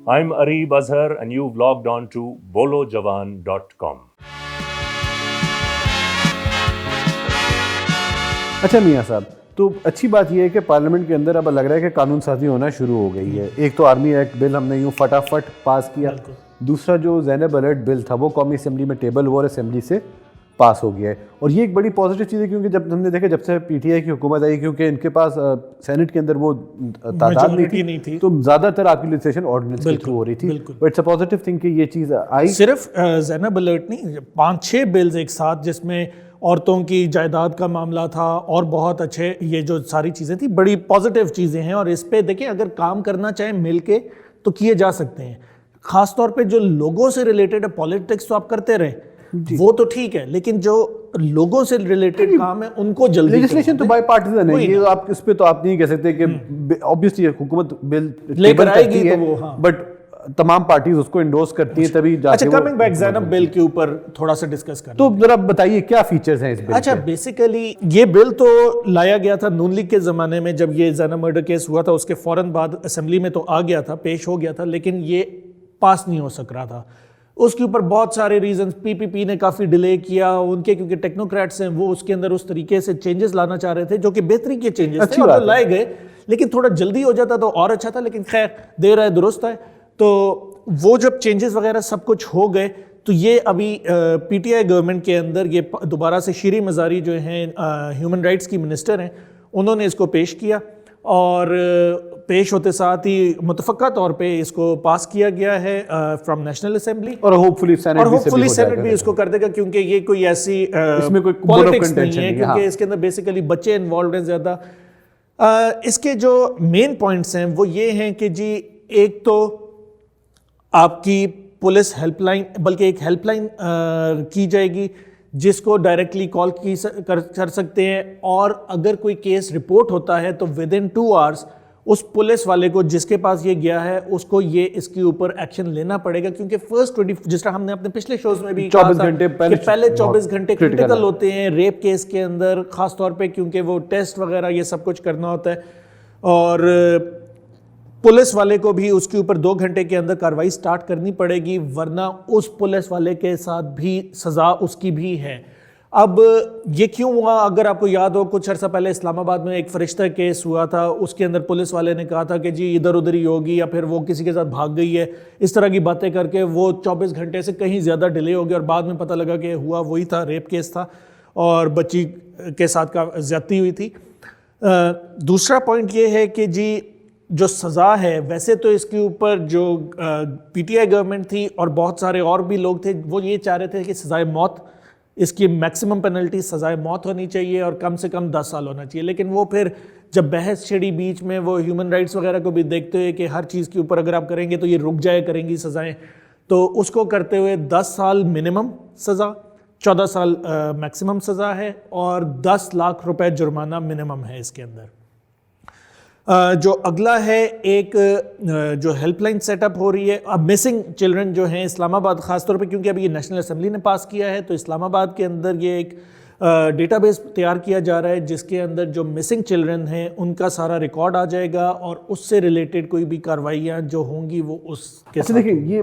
I'm Areeb Azhar and you've logged on to bolojawan.com. اچھا میاں صاحب، تو اچھی بات یہ ہے کہ پارلیمنٹ کے اندر اب لگ رہا ہے کہ قانون سازی ہونا شروع ہو گئی ہے. ایک تو آرمی ایکٹ بل ہم نے یوں فٹافٹ پاس کیا، دوسرا جو زینب الرٹ بل تھا وہ قومی اسمبلی میں ٹیبل ہوا اور اسمبلی سے پاس ہو گیا ہے. اور یہ ایک بڑی پازیٹیو چیز ہے کیونکہ جب ہم نے دیکھا جب سے پی ٹی آئی کی حکومت آئی، کیونکہ ان کے پاس سینٹ کے اندر وہ تعداد نہیں تھی تو زیادہ تر آپ کی لیجسلیشن آرڈیننس کے تھرو ہو رہی تھی. اٹس اے پازیٹیو تھنگ کہ یہ چیز آئی. صرف زینب الرٹ نہیں، 5-6 بلز ایک ساتھ جس میں عورتوں کی جائیداد کا معاملہ تھا اور بہت اچھے یہ جو ساری چیزیں تھیں، بڑی پازیٹیو چیزیں ہیں. اور اس پہ دیکھیں اگر کام کرنا چاہیں مل کے تو کیے جا سکتے ہیں. خاص طور پہ جو لوگوں سے ریلیٹڈ ہے، پالیٹکس تو آپ کرتے رہیں وہ تو ٹھیک ہے، لیکن جو لوگوں سے ریلیٹڈ کام ہے ان کو جلدی. لیجسلیشن تو بائی پارٹیزن ہے، یہ آپ اس پہ تو آپ نہیں کہہ سکتے کہ obviously حکومت بل لے کر آئے گی تو وہ، ہاں، بٹ تمام پارٹیز اس کو انڈورس کرتی ہیں تبھی جا کے. اچھا، کمنگ بیک زینب بل کے اوپر تھوڑا سا ڈسکس کریں تو ذرا بتائیے کیا فیچرز ہیں اس بل. اچھا، بیسیکلی یہ بل تو لایا گیا تھا نون لیگ کے زمانے میں، جب یہ زینب مرڈر کیس ہوا تھا اس کے فوراً بعد اسمبلی میں تو آ گیا تھا، پیش ہو گیا تھا، لیکن یہ پاس نہیں ہو سک رہا تھا. اس کے اوپر بہت سارے ریزنز، پی پی پی نے کافی ڈیلے کیا ان کے، کیونکہ ٹیکنوکریٹس ہیں وہ اس کے اندر اس طریقے سے چینجز لانا چاہ رہے تھے جو کہ بہتری کے چینجز تھے اور لائے گئے، لیکن تھوڑا جلدی ہو جاتا تو اور اچھا تھا. لیکن خیر دیر ہے درست ہے. تو وہ جب چینجز وغیرہ سب کچھ ہو گئے تو یہ ابھی پی ٹی آئی گورنمنٹ کے اندر یہ دوبارہ سے شیریں مزاری جو ہیں ہیومن رائٹس کی منسٹر ہیں، انہوں نے اس کو پیش کیا اور پیش ہوتے ساتھ ہی متفقہ طور پہ اس کو پاس کیا گیا ہے فرام نیشنل اسمبلی، اور ہوپفلی سینٹ بھی اس کو کر دے گا، کیونکہ یہ کوئی ایسی اس میں کوئی پالیٹکس نہیں ہے، کیونکہ اس کے اندر بیسیکلی بچے انوالوڈ ہیں زیادہ. اس کے جو مین پوائنٹس ہیں وہ یہ ہیں کہ جی ایک تو آپ کی پولیس ہیلپ لائن، بلکہ ایک ہیلپ لائن کی جائے گی جس کو ڈائریکٹلی کال کر سکتے ہیں، اور اگر کوئی کیس رپورٹ ہوتا ہے تو ود ان 2 hours اس پولیس والے کو جس کے پاس یہ گیا ہے اس کو یہ اس کے اوپر ایکشن لینا پڑے گا. کیونکہ فرسٹ 20، جس طرح ہم نے اپنے پچھلے شوز میں بھی کہا تھا کہ پہلے 24 گھنٹے کرٹیکل ہوتے ہیں ریپ کیس کے اندر، خاص طور پہ کیونکہ وہ ٹیسٹ وغیرہ یہ سب کچھ کرنا ہوتا ہے، اور پولیس والے کو بھی اس کے اوپر 2 گھنٹے کے اندر کارروائی سٹارٹ کرنی پڑے گی، ورنہ اس پولیس والے کے ساتھ بھی سزا اس کی بھی ہے. اب یہ کیوں ہوا؟ اگر آپ کو یاد ہو کچھ عرصہ پہلے اسلام آباد میں ایک فرشتہ کیس ہوا تھا، اس کے اندر پولیس والے نے کہا تھا کہ جی ادھر ادھر ہی ہوگی یا پھر وہ کسی کے ساتھ بھاگ گئی ہے، اس طرح کی باتیں کر کے وہ 24 گھنٹے سے کہیں زیادہ ڈیلے ہو گیا، اور بعد میں پتہ لگا کہ ہوا وہی تھا، ریپ کیس تھا اور بچی کے ساتھ کا زیادتی ہوئی تھی. دوسرا پوائنٹ یہ ہے کہ جی جو سزا ہے، ویسے تو اس کے اوپر جو پی ٹی آئی گورنمنٹ تھی اور بہت سارے اور بھی لوگ تھے وہ یہ چاہ رہے تھے کہ سزائے موت، اس کی میکسیمم پینلٹی سزائے موت ہونی چاہیے اور کم سے کم 10 سال ہونا چاہیے. لیکن وہ پھر جب بحث چھڑی بیچ میں، وہ ہیومن رائٹس وغیرہ کو بھی دیکھتے ہوئے کہ ہر چیز کے اوپر اگر آپ کریں گے تو یہ رک جائے کریں گی سزائیں، تو اس کو کرتے ہوئے 10 سال منیمم سزا، 14 سال میکسیمم سزا ہے، اور 10 لاکھ روپے جرمانہ منیمم ہے اس کے اندر. جو اگلا ہے ایک جو ہیلپ لائن سیٹ اپ ہو رہی ہے اب مسنگ چلڈرن جو ہیں اسلام آباد، خاص طور پہ کیونکہ ابھی یہ نیشنل اسمبلی نے پاس کیا ہے، تو اسلام آباد کے اندر یہ ایک ڈیٹا بیس تیار کیا جا رہا ہے جس کے اندر جو مسنگ چلڈرن ہیں ان کا سارا ریکارڈ آ جائے گا، اور اس سے ریلیٹڈ کوئی بھی کارروائیاں جو ہوں گی وہ اس کے ساتھ. دیکھیں یہ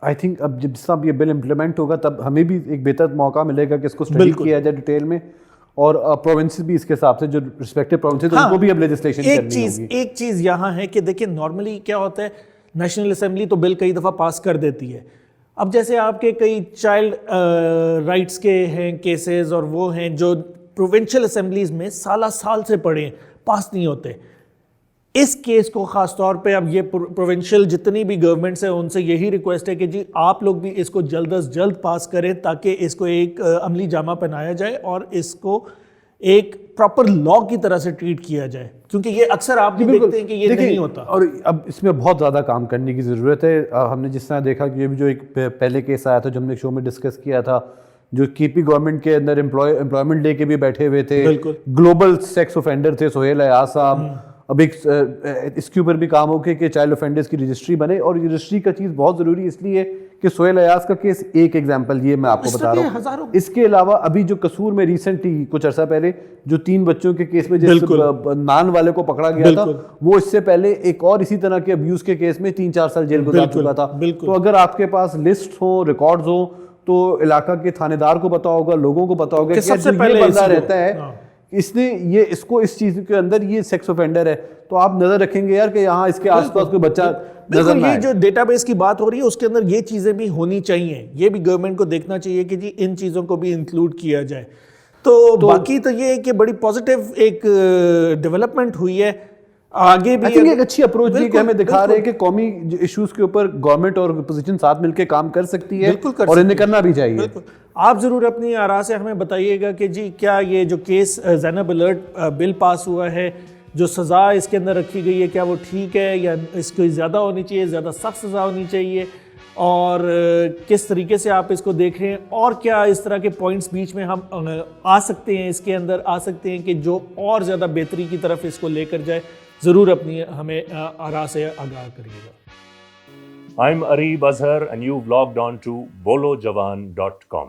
آئی تھنک اب جب جب یہ بل امپلیمنٹ ہوگا تب ہمیں بھی ایک بہتر موقع ملے گا کہ اس کو اسٹڈی کیا جائے ڈیٹیل میں، اور پروونسز بھی اس کے حساب سے جو رسپیکٹیو پروونسز ان کو بھی اب لیجسلیشن کرنی ہوگی. ایک چیز یہاں ہے کہ دیکھیں نارملی کیا ہوتا ہے، نیشنل اسمبلی تو بل کئی دفعہ پاس کر دیتی ہے. اب جیسے آپ کے کئی چائلڈ رائٹس کے ہیں کیسز، اور وہ ہیں جو پروونشل اسمبلیز میں سالہ سال سے پڑے ہیں، پاس نہیں ہوتے. اس کیس کو خاص طور پہ اب یہ پروونشل جتنی بھی گورنمنٹس ہیں ان سے یہی ریکویسٹ ہے کہ جی آپ لوگ بھی اس کو جلد از جلد پاس کریں تاکہ اس کو ایک عملی جامہ پہنایا جائے اور اس کو ایک پراپر لا کی طرح سے ٹریٹ کیا جائے، کیونکہ یہ اکثر آپ بھی دیکھتے ہیں کہ یہ نہیں ہوتا. اور اب اس میں بہت زیادہ کام کرنے کی ضرورت ہے. ہم نے جس طرح دیکھا کہ یہ بھی جو ایک پہلے کیس آیا تھا جو ہم نے شو میں ڈسکس کیا تھا، جو کی پی گورنمنٹ کے اندر امپلائمنٹ لے کے بھی بیٹھے ہوئے تھے، گلوبل سیکس اوفینڈر تھے سہیل ایاز صاحب. اب ایک اس کے اوپر بھی کام ہو کہ چائلڈ اوفینڈرز کی رجسٹری بنے، اور رجسٹری کا چیز بہت ضروری اس لیے کہ کہ سہیل ایاز کا کیس ایک ایگزامپل یہ میں آپ کو بتا رہا ہوں. اس کے علاوہ ابھی جو قصور میں ریسنٹلی کچھ عرصہ پہلے جو 3 بچوں کے کیس میں جس نان والے کو پکڑا گیا تھا, وہ اس سے پہلے ایک اور اسی طرح کے ابیوز کے کیس میں 3-4 سال جیل گزار چکا تھا. تو اگر آپ کے پاس لسٹ ہوں, ریکارڈز ہوں, تو علاقہ کے تھانے دار کو پتا ہوگا, لوگوں کو پتا ہوگا کہ سب سے یہ بندہ رہتا ہے, اس نے اس کو اس چیز کے اندر یہ سیکس اوفینڈر ہے, تو آپ نظر رکھیں گے یار کہ یہاں اس کے آس پاس کوئی بچہ نظر نہ آئے. یہ جو ڈیٹا بیس کی بات ہو رہی ہے اس کے اندر یہ چیزیں بھی ہونی چاہیے, یہ بھی گورنمنٹ کو دیکھنا چاہیے کہ جی ان چیزوں کو بھی انکلوڈ کیا جائے. تو باقی تو یہ ہے کہ بڑی پازیٹیو ایک ڈیولپمنٹ ہوئی ہے. آگے بھی ایک اچھی اپروچ یہ کہ ہمیں دکھا رہے ہیں کہ قومی ایشوز کے اوپر گورنمنٹ اور اپوزیشن ساتھ مل کے کام کر سکتی ہے, اور انہیں کرنا بھی چاہیے. آپ ضرور اپنی آراء سے ہمیں بتائیے گا کہ جی کیا یہ جو کیس زینب الرٹ بل پاس ہوا ہے, جو سزا اس کے اندر رکھی گئی ہے, کیا وہ ٹھیک ہے یا اس کو زیادہ ہونی چاہیے, زیادہ سخت سزا ہونی چاہیے, اور کس طریقے سے آپ اس کو دیکھ رہے ہیں, اور کیا اس طرح کے پوائنٹس بیچ میں ہم آ سکتے ہیں, اس کے اندر آ سکتے ہیں کہ جو اور زیادہ بہتری کی طرف اس کو لے کر جائے. ضرور اپنی ہمیں آراء سے آگاہ کریے گا. I'm Areeb Azhar and you've logged on to bolojawan.com.